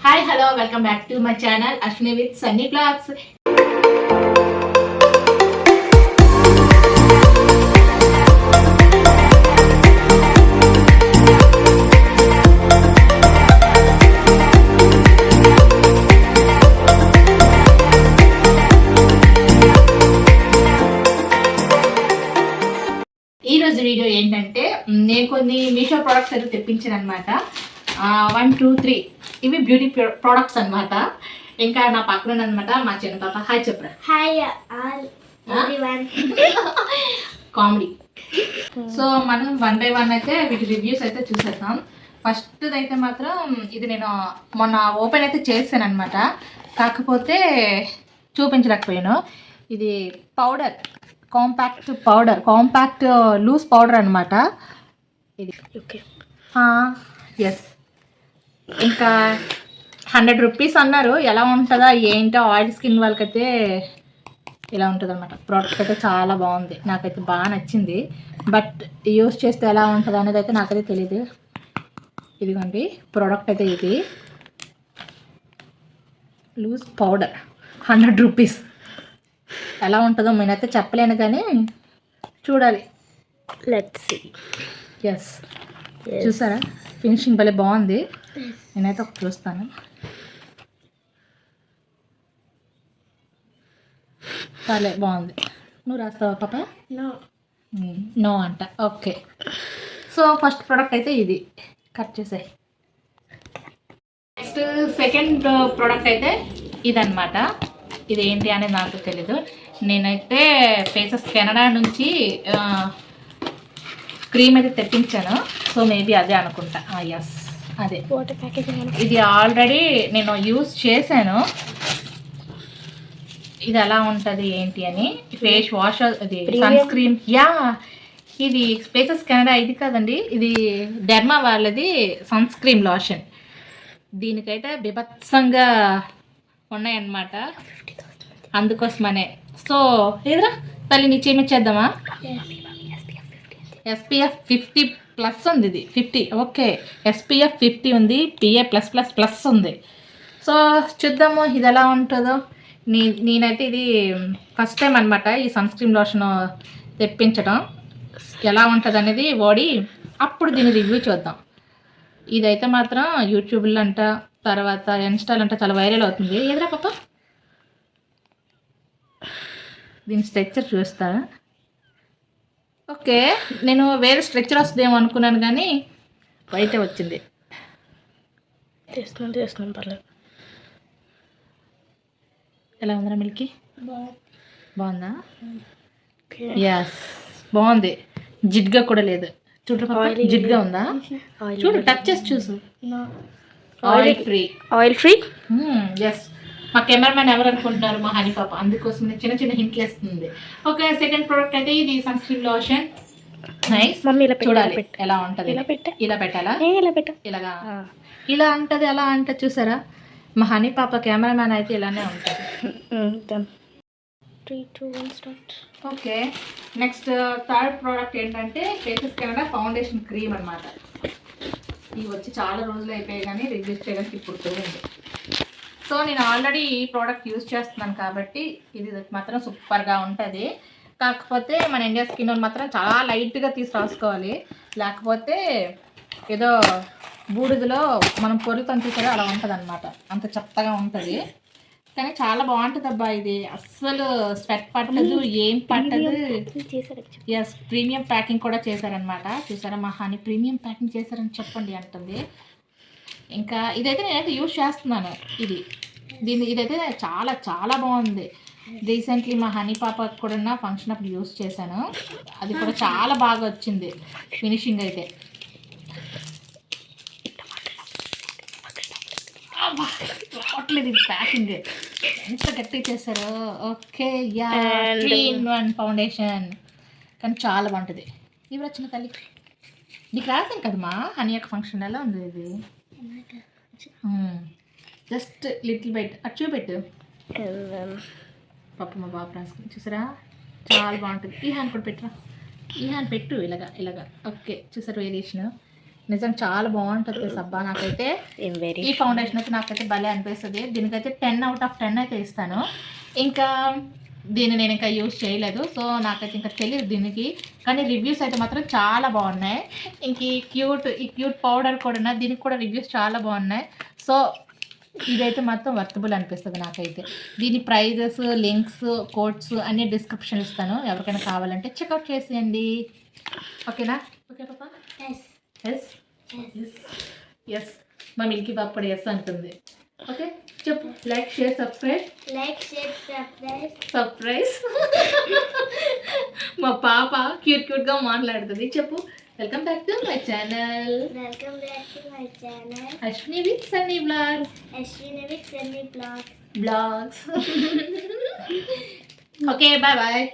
Hi hello welcome back to my channel Ashwini with Sunny vlogs. ఈరోజు video ఏంటంటే నేను కొన్ని మీషో ప్రోడక్ట్స్ అయితే తెప్పించాను అనమాట. 1 2 3 ఇవి బ్యూటీ ప్రోడక్ట్స్ అనమాట. ఇంకా నా పక్కన అనమాట మా చిన్న పాప. హాయ్ చెప్పరా. Hi comedy. సో మనం 1 by 1 అయితే వీటి రివ్యూస్ అయితే చూసేద్దాం. ఫస్ట్ అయితే మాత్రం ఇది నేను మొన్న ఓపెన్ అయితే చేశాను అనమాట, కాకపోతే చూపించలేకపోయాను. ఇది పౌడర్, కాంపాక్ట్ లూజ్ పౌడర్ అనమాట ఇది. Okay yes. ఇంకా 100 రూపీస్ అన్నారు. ఎలా ఉంటుందా ఏంటో, ఆయిల్ స్కిన్ వాళ్ళకైతే ఇలా ఉంటుంది అనమాట. ప్రోడక్ట్ అయితే చాలా బాగుంది, నాకైతే బాగా నచ్చింది. బట్ యూస్ చేస్తే ఎలా ఉంటుంది అనేది అయితే నాకైతే తెలియదు. ఇదిగోండి ప్రోడక్ట్ అయితే ఇది లూజ్ పౌడర్ 100 రూపీస్. ఎలా ఉంటుందో నేనైతే చెప్పలేను కానీ చూడాలి. Let's see. ఎస్, చూసారా ఫినిషింగ్ భలే బాగుంది. నేనైతే ఒక చూస్తాను. భలే బాగుంది. నువ్వు రాస్తావా పాప? నో అంట. ఓకే, సో ఫస్ట్ ప్రోడక్ట్ అయితే ఇది కట్ చేసాయి. నెక్స్ట్ సెకండ్ ప్రోడక్ట్ అయితే ఇదన్నమాట. ఇది ఏంటి అనేది నాకు తెలీదు. నేనైతే ఫేసెస్ కెనడా నుంచి క్రీమ్ అయితే తెప్పించాను. సో మేబీ అదే అనుకుంటా. ఎస్, అదే. ఇది ఆల్రెడీ నేను యూజ్ చేశాను. ఇది ఎలా ఉంటుంది ఏంటి అని. ఫేస్ వాష్, అది సన్ స్క్రీన్. యా, ఇది ఫేసెస్ కెనడా ఇది కాదండి, ఇది డెర్మా వాళ్ళది సన్ స్క్రీన్ లోషన్. దీనికైతే బిభత్సంగా ఉన్నాయన్నమాట, అందుకోసమనే. సో ఏదరా తల్లి నీ చేద్దామా. SPF 50+ ఉంది. ఇది 50. ఓకే, SPF 50 ఉంది, PA+++ ఉంది. సో చూద్దాము ఇది ఎలా ఉంటుందో. నేనైతే ఇది ఫస్ట్ టైం అనమాట ఈ సన్ స్క్రీన్ లోషన్ తెప్పించడం. ఎలా ఉంటుంది అనేది వాడి అప్పుడు దీని రివ్యూ చూద్దాం. ఇదైతే మాత్రం యూట్యూబ్లో అంట, తర్వాత ఇన్స్టాలో అంట చాలా వైరల్ అవుతుంది. ఏదరా పాప, దీని స్ట్రక్చర్ చూస్తా. ఓకే, నేను వేరే స్ట్రక్చర్ వస్తుందేమో అనుకున్నాను కానీ బయటే వచ్చింది. చేస్తున్నాను పర్లేదు. ఎలా ఉందా మిల్కీ? బాగుందా? ఎస్, బాగుంది. జిడ్గా కూడా లేదు. చూడు జిడ్గా ఉందా? చూడు, టచ్ చేసి చూసు. Oil free. ఎస్. మా కెమెరామెన్ ఎవరు అనుకుంటున్నారు? మా హనీ పాప. అందుకోసం చిన్న చిన్న హింట్లు వేస్తుంది. ఓకే, సెకండ్ ప్రోడక్ట్ అయితే ఇది సన్ స్క్రీన్ లోషన్. నైస్. చూడాలి ఎలా ఉంటుంది. ఇలా పెట్టాలా? ఇలాగా ఇలా ఉంటుంది. ఎలా అంటే చూసారా, మా హనీ పాప కెమెరామెన్ అయితే ఇలానే ఉంటుంది. ఓకే, నెక్స్ట్ థర్డ్ ప్రోడక్ట్ ఏంటంటే ఫేసెస్ కెనడా ఫౌండేషన్ క్రీమ్ అనమాట. ఇవి వచ్చి చాలా రోజులు అయిపోయాయి కానీ రివ్యూస్ చేయడానికి ఇప్పుడు చూడండి. సో నేను ఆల్రెడీ ఈ ప్రోడక్ట్ యూజ్ చేస్తున్నాను కాబట్టి ఇది మాత్రం సూపర్గా ఉంటుంది. కాకపోతే మన ఇండియా స్కిన్ మాత్రం చాలా లైట్గా తీసి రాసుకోవాలి, లేకపోతే ఏదో బూడిదలో మనం పొరులుతాం చూసారో అలా ఉంటుంది అనమాట. అంత చెత్తగా ఉంటుంది కానీ చాలా బాగుంటుంది అబ్బా. ఇది అస్సలు స్వెట్ పట్టదు, ఏం పట్టదు. ఎస్, ప్రీమియం ప్యాకింగ్ కూడా చేశారనమాట. చూసారా, మా హనీ ప్రీమియం ప్యాకింగ్ చేశారని చెప్పండి అంటుంది. ఇంకా ఇదైతే నేనైతే యూజ్ చేస్తున్నాను. ఇదైతే చాలా చాలా బాగుంది. రీసెంట్లీ మా హనీ పాప కూడా ఫంక్షన్ అప్పుడు యూజ్ చేశాను. అది కూడా చాలా బాగా వచ్చింది ఫినిషింగ్ అయితే. రావట్లేదు ఇది ప్యాకింగ్, ఎంత గట్టిగా చేశారు. ఓకే, యా, 3-in-1 ఫౌండేషన్ కానీ చాలా బాగుంటుంది. ఇవి వచ్చిన తల్లి నీకు రాసాను కదమ్మా హనీ యొక్క ఫంక్షన్. ఎలా ఉంది ఇది? జస్ట్ లిటిల్ బైట్ అటు చూపెట్టు. పాప మా బాబు రాసుకుని చూసారా, చాలా బాగుంటుంది. ఈ హ్యాండ్ కూడా పెట్టరా, ఈ హ్యాండ్ పెట్టు. ఇలాగా. ఓకే, చూసారు వేరియేషన్. నిజం చాలా బాగుంటుంది సబ్బా. నాకైతే వెరీ ఈ ఫౌండేషన్ అయితే నాకైతే భలే అనిపిస్తుంది. దీనికైతే 10/10 అయితే ఇస్తాను. ఇంకా దీన్ని నేను ఇంకా యూజ్ చేయలేదు, సో నాకైతే ఇంకా తెలియదు దీనికి. కానీ రివ్యూస్ అయితే మాత్రం చాలా బాగున్నాయి. ఇంక ఈ క్యూట్ పౌడర్ కూడా దీనికి కూడా రివ్యూస్ చాలా బాగున్నాయి. సో ఇదైతే మొత్తం వర్తబుల్ అనిపిస్తుంది నాకైతే. దీని ప్రైజెస్, లింక్స్, కోడ్స్ అన్ని డిస్క్రిప్షన్ ఇస్తాను, ఎవరికైనా కావాలంటే చెక్అవుట్ చేసేయండి. ఓకేనా? ఓకే పాపా? ఎస్ ఎస్ ఎస్ మా మిల్కీ పాప కూడా ఎస్ అంటుంది. ఓకే చెప్పు. Like, share, subscribe. మా పాప క్యూట్గా మాట్లాడుతుంది. చెప్పు. Welcome back to my channel Ashwini with Sunny vlogs. Okay bye.